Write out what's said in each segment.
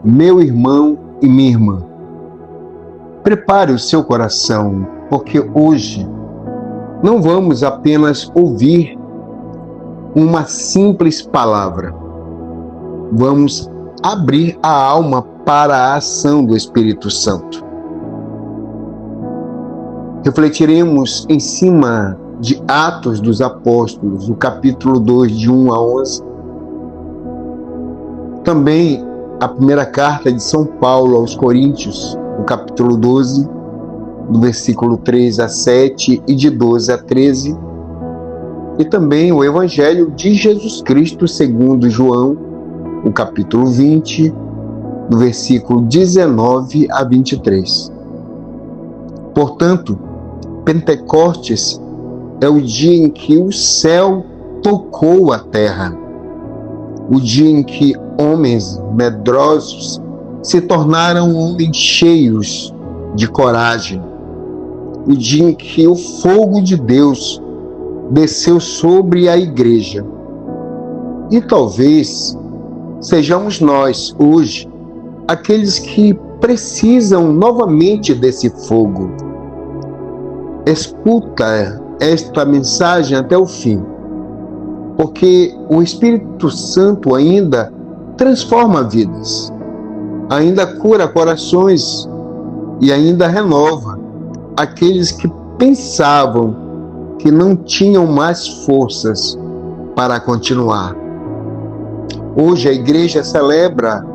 Meu irmão e minha irmã, prepare o seu coração, porque hoje não vamos apenas ouvir uma simples palavra. Vamos abrir a alma para a ação do Espírito Santo. Refletiremos em cima de Atos dos Apóstolos, o capítulo 2, de 1 a 11. Também a primeira carta de São Paulo aos Coríntios, o capítulo 12, do versículo 3 a 7 e de 12 a 13. E também o Evangelho de Jesus Cristo segundo João, o capítulo 20, do versículo 19 a 23. Portanto, Pentecostes é o dia em que o céu tocou a terra, o dia em que homens medrosos se tornaram homens cheios de coragem, o dia em que o fogo de Deus desceu sobre a igreja. E talvez sejamos nós, hoje, aqueles que precisam novamente desse fogo. Escuta esta mensagem até o fim, porque o Espírito Santo ainda transforma vidas, ainda cura corações e ainda renova aqueles que pensavam que não tinham mais forças para continuar. Hoje a igreja celebra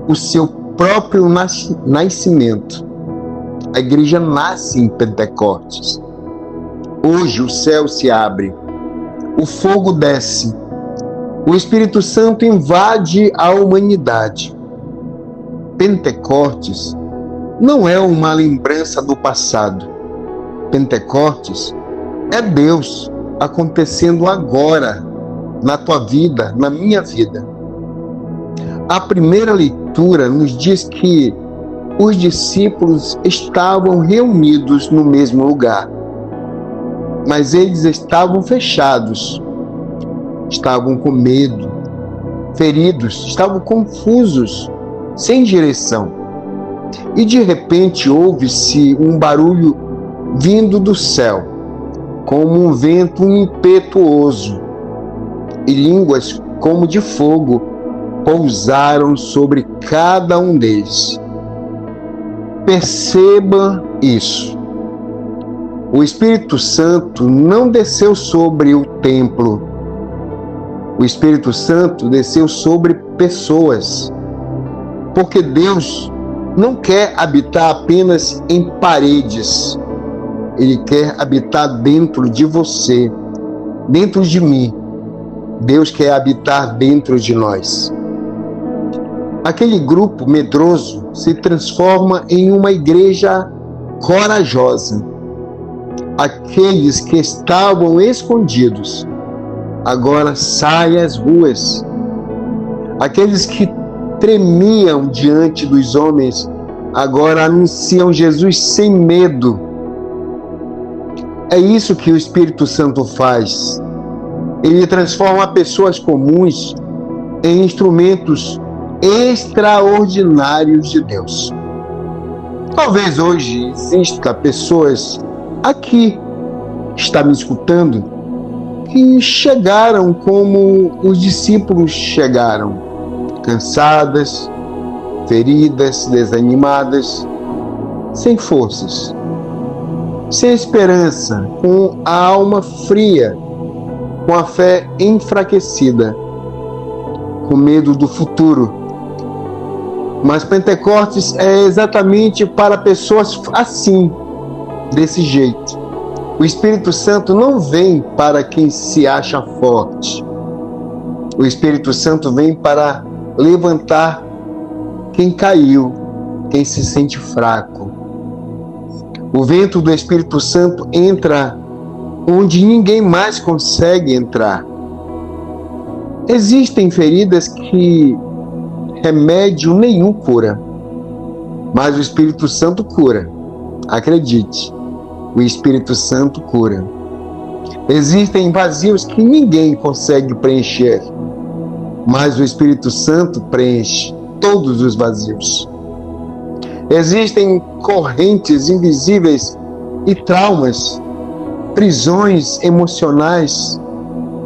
o seu próprio nascimento. A igreja nasce em Pentecostes. Hoje o céu se abre, o fogo desce, o Espírito Santo invade a humanidade. Pentecostes não é uma lembrança do passado. Pentecostes é Deus acontecendo agora, na tua vida, na minha vida. A primeira leitura nos diz que os discípulos estavam reunidos no mesmo lugar, mas eles estavam fechados, estavam com medo, feridos, estavam confusos, sem direção. E de repente ouve-se um barulho vindo do céu, como um vento impetuoso, e línguas como de fogo pousaram sobre cada um deles. Perceba isso. O Espírito Santo não desceu sobre o templo. O Espírito Santo desceu sobre pessoas. Porque Deus não quer habitar apenas em paredes. Ele quer habitar dentro de você, dentro de mim. Deus quer habitar dentro de nós. Aquele grupo medroso se transforma em uma igreja corajosa. Aqueles que estavam escondidos agora saem às ruas. Aqueles que tremiam diante dos homens agora anunciam Jesus sem medo. É isso que o Espírito Santo faz. Ele transforma pessoas comuns em instrumentos extraordinários de Deus. Talvez hoje exista pessoas aqui que estão me escutando que chegaram como os discípulos chegaram, cansadas, feridas, desanimadas, sem forças, sem esperança, com a alma fria, com a fé enfraquecida, com medo do futuro. Mas Pentecostes é exatamente para pessoas assim, desse jeito. O Espírito Santo não vem para quem se acha forte. O Espírito Santo vem para levantar quem caiu, quem se sente fraco. O vento do Espírito Santo entra onde ninguém mais consegue entrar. Existem feridas que remédio nenhum cura, mas o Espírito Santo cura. Acredite, o Espírito Santo cura. Existem vazios que ninguém consegue preencher, mas o Espírito Santo preenche. todos os vazios. Existem correntes invisíveis e traumas, prisões emocionais,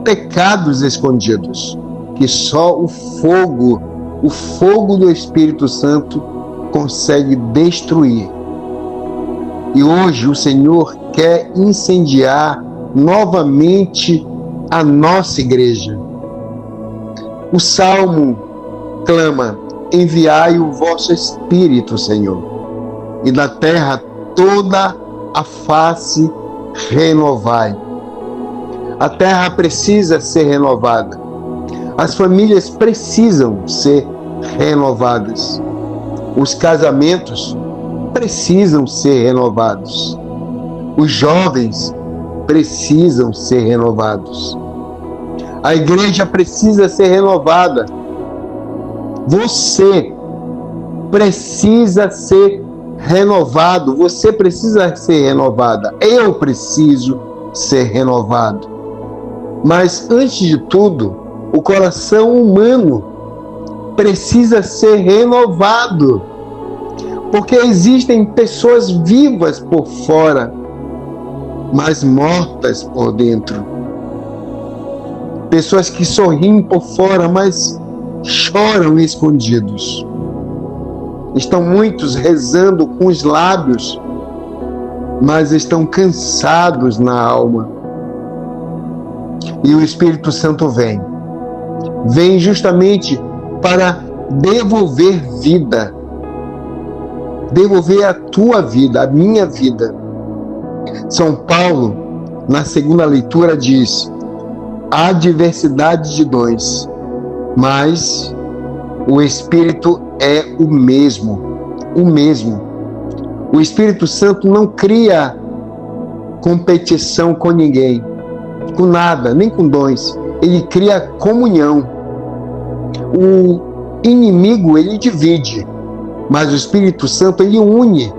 pecados escondidos, que só o fogo do Espírito Santo consegue destruir. E hoje o Senhor quer incendiar novamente a nossa igreja. O Salmo clama: enviai o vosso Espírito, Senhor, e da terra toda a face renovai. A terra precisa ser renovada. As famílias precisam ser renovadas. Os casamentos precisam ser renovados. Os jovens precisam ser renovados. A igreja precisa ser renovada. Você precisa ser renovado. Você precisa ser renovada. Eu preciso ser renovado. Mas, antes de tudo, o coração humano precisa ser renovado. Porque existem pessoas vivas por fora, mas mortas por dentro. Pessoas que sorriem por fora, mas choram escondidos. Estão muitos rezando com os lábios, mas estão cansados na alma. E o Espírito Santo vem justamente para devolver vida, devolver a tua vida, a minha vida. São Paulo, na segunda leitura, diz: há diversidade de dons, mas o Espírito é o mesmo. O Espírito Santo não cria competição com ninguém, com nada, nem com dons. Ele cria comunhão. O inimigo, ele divide, mas o Espírito Santo, ele une.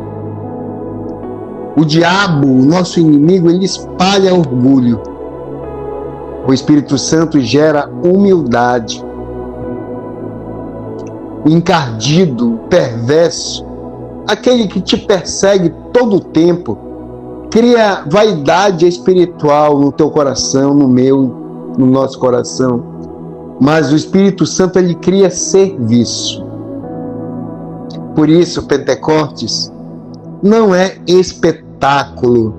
O diabo, o nosso inimigo, ele espalha orgulho. O Espírito Santo gera humildade. O encardido, perverso, aquele que te persegue todo o tempo, cria vaidade espiritual no teu coração, no meu, no nosso coração. Mas o Espírito Santo, ele cria serviço. Por isso, Pentecostes não é espetáculo.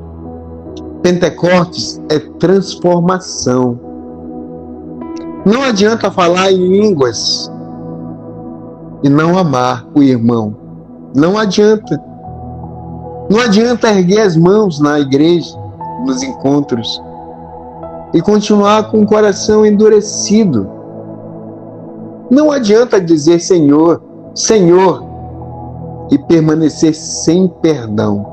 Pentecostes é transformação. Não adianta falar em línguas e não amar o irmão. Não adianta. Não adianta erguer as mãos na igreja, nos encontros, e continuar com o coração endurecido. Não adianta dizer Senhor, Senhor, e permanecer sem perdão.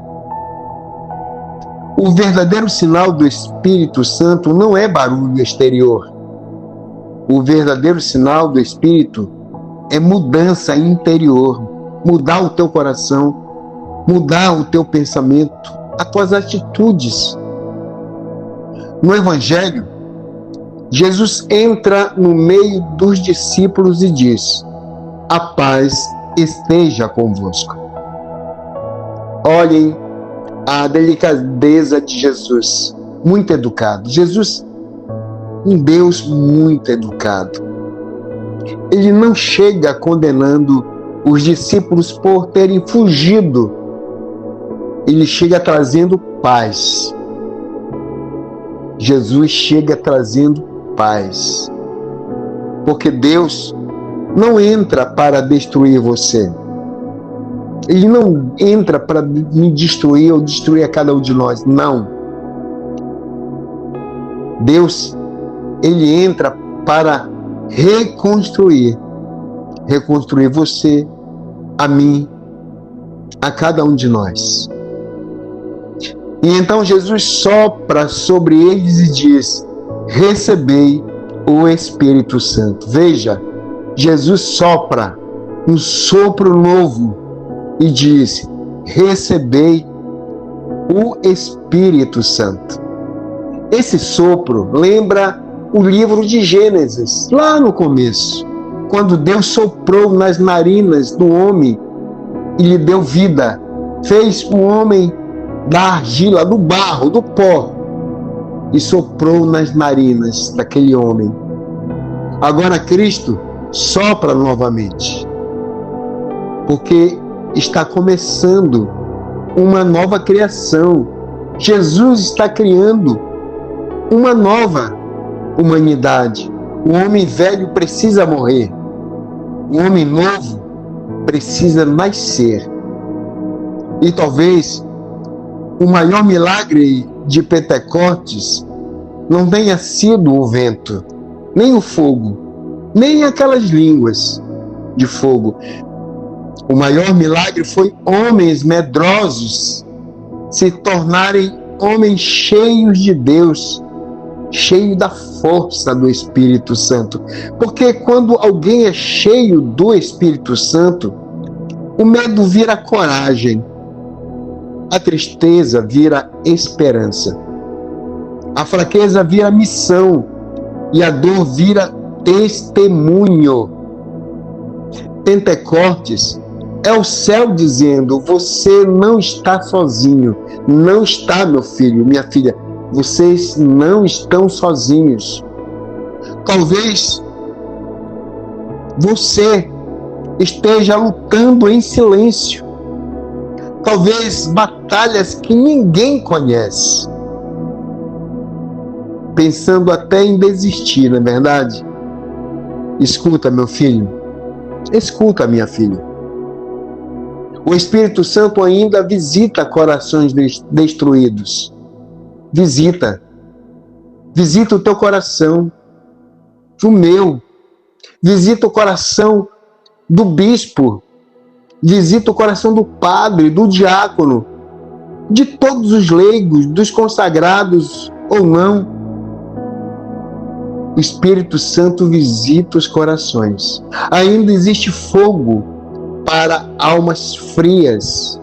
O verdadeiro sinal do Espírito Santo não é barulho exterior. O verdadeiro sinal do Espírito é mudança interior. Mudar o teu coração, mudar o teu pensamento, as tuas atitudes. No Evangelho, Jesus entra no meio dos discípulos e diz: a paz esteja convosco. Olhem a delicadeza de Jesus, muito educado. Jesus, um Deus muito educado. Ele não chega condenando os discípulos por terem fugido. Ele chega trazendo paz. Jesus chega trazendo paz. Porque Deus não entra para destruir você. Ele não entra para me destruir ou destruir a cada um de nós. Não. Deus, ele entra para reconstruir. Reconstruir você, a mim, a cada um de nós. E então Jesus sopra sobre eles e diz: recebei o Espírito Santo. Veja, Jesus sopra um sopro novo e diz: recebei o Espírito Santo. Esse sopro lembra o livro de Gênesis, lá no começo. quando Deus soprou nas narinas do homem e lhe deu vida, fez o homem da argila, do barro, do pó, e soprou nas narinas daquele homem. Agora Cristo sopra novamente, porque está começando uma nova criação. Jesus está criando uma nova humanidade. O homem velho precisa morrer. O homem novo precisa nascer. E talvez o maior milagre de Pentecostes não tenha sido o vento, nem o fogo, nem aquelas línguas de fogo. O maior milagre foi homens medrosos se tornarem homens cheios de Deus, cheio da força do Espírito Santo. Porque quando alguém é cheio do Espírito Santo, o medo vira coragem, a tristeza vira esperança, a fraqueza vira missão e a dor vira testemunho. Pentecostes é o céu dizendo: você não está sozinho, não está, meu filho, minha filha, vocês não estão sozinhos. Talvez você esteja lutando em silêncio, talvez batalhas que ninguém conhece, pensando até em desistir, não é verdade? Escuta, meu filho, escuta, minha filha. O Espírito Santo ainda visita corações destruídos. Visita o teu coração, o meu, visita o coração do bispo, visita o coração do padre, do diácono, de todos os leigos, dos consagrados ou não. O Espírito Santo visita os corações. Ainda existe fogo para almas frias.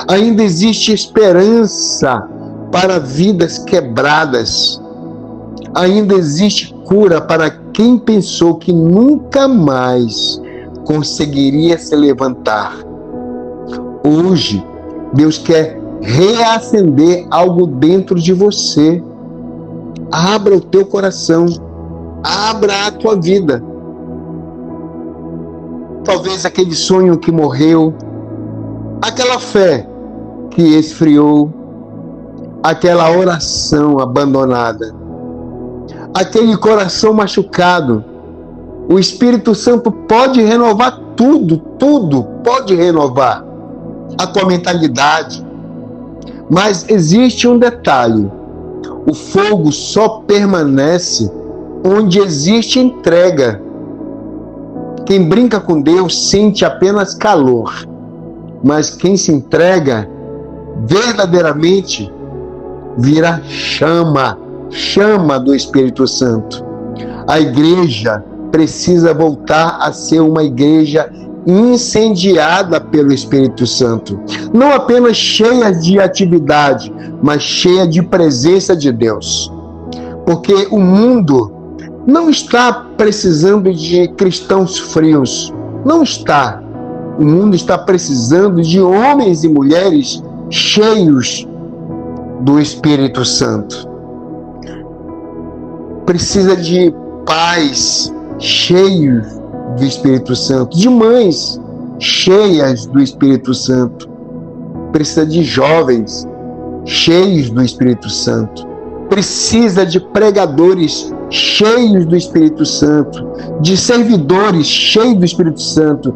Ainda existe esperança para vidas quebradas. Ainda existe cura para quem pensou que nunca mais conseguiria se levantar. Hoje, Deus quer reacender algo dentro de você. Abra o teu coração, abra a tua vida. Talvez aquele sonho que morreu, aquela fé que esfriou, aquela oração abandonada, aquele coração machucado. O Espírito Santo pode renovar tudo pode renovar a tua mentalidade. Mas existe um detalhe: o fogo só permanece onde existe entrega. Quem brinca com Deus sente apenas calor, mas quem se entrega verdadeiramente vira chama do Espírito Santo. A igreja precisa voltar a ser uma igreja incendiada pelo Espírito Santo, não apenas cheia de atividade, mas cheia de presença de Deus. Porque o mundo não está precisando de cristãos frios, não está. O mundo está precisando de homens e mulheres cheios do Espírito Santo. Precisa de pais cheios do Espírito Santo, de mães cheias do Espírito Santo. Precisa de jovens cheios do Espírito Santo. Precisa de pregadores cheios do Espírito Santo, de servidores cheios do Espírito Santo.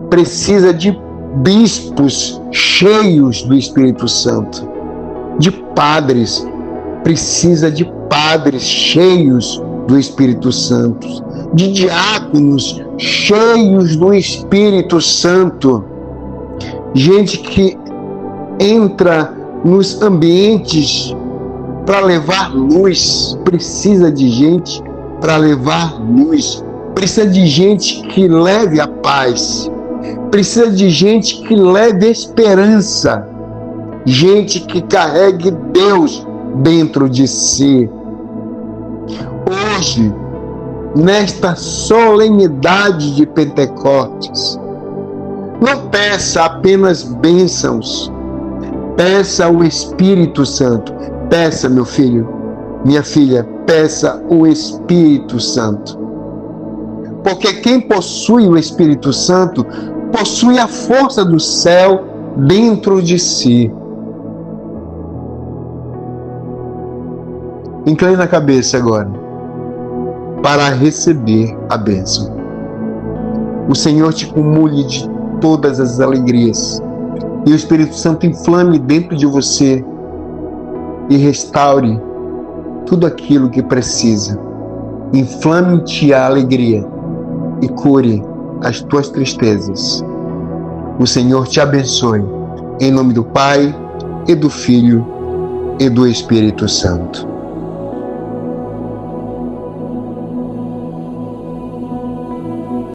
Precisa de bispos cheios do Espírito Santo, de padres. Precisa de padres cheios do Espírito Santo, de diáconos cheios do Espírito Santo, gente que entra nos ambientes para levar luz. Precisa de gente para levar luz, precisa de gente que leve a paz, precisa de gente que leve esperança, gente que carregue Deus dentro de si. Hoje, nesta solenidade de Pentecostes. Não peça apenas bênçãos, peça o Espírito Santo. Peça, meu filho, minha filha, peça o Espírito Santo. Porque quem possui o Espírito Santo possui a força do céu dentro de si. Incline a cabeça agora para receber a bênção. O Senhor te cumule de todas as alegrias e o Espírito Santo inflame dentro de você e restaure tudo aquilo que precisa. Inflame-te a alegria e cure as tuas tristezas. O Senhor te abençoe, em nome do Pai, e do Filho, e do Espírito Santo.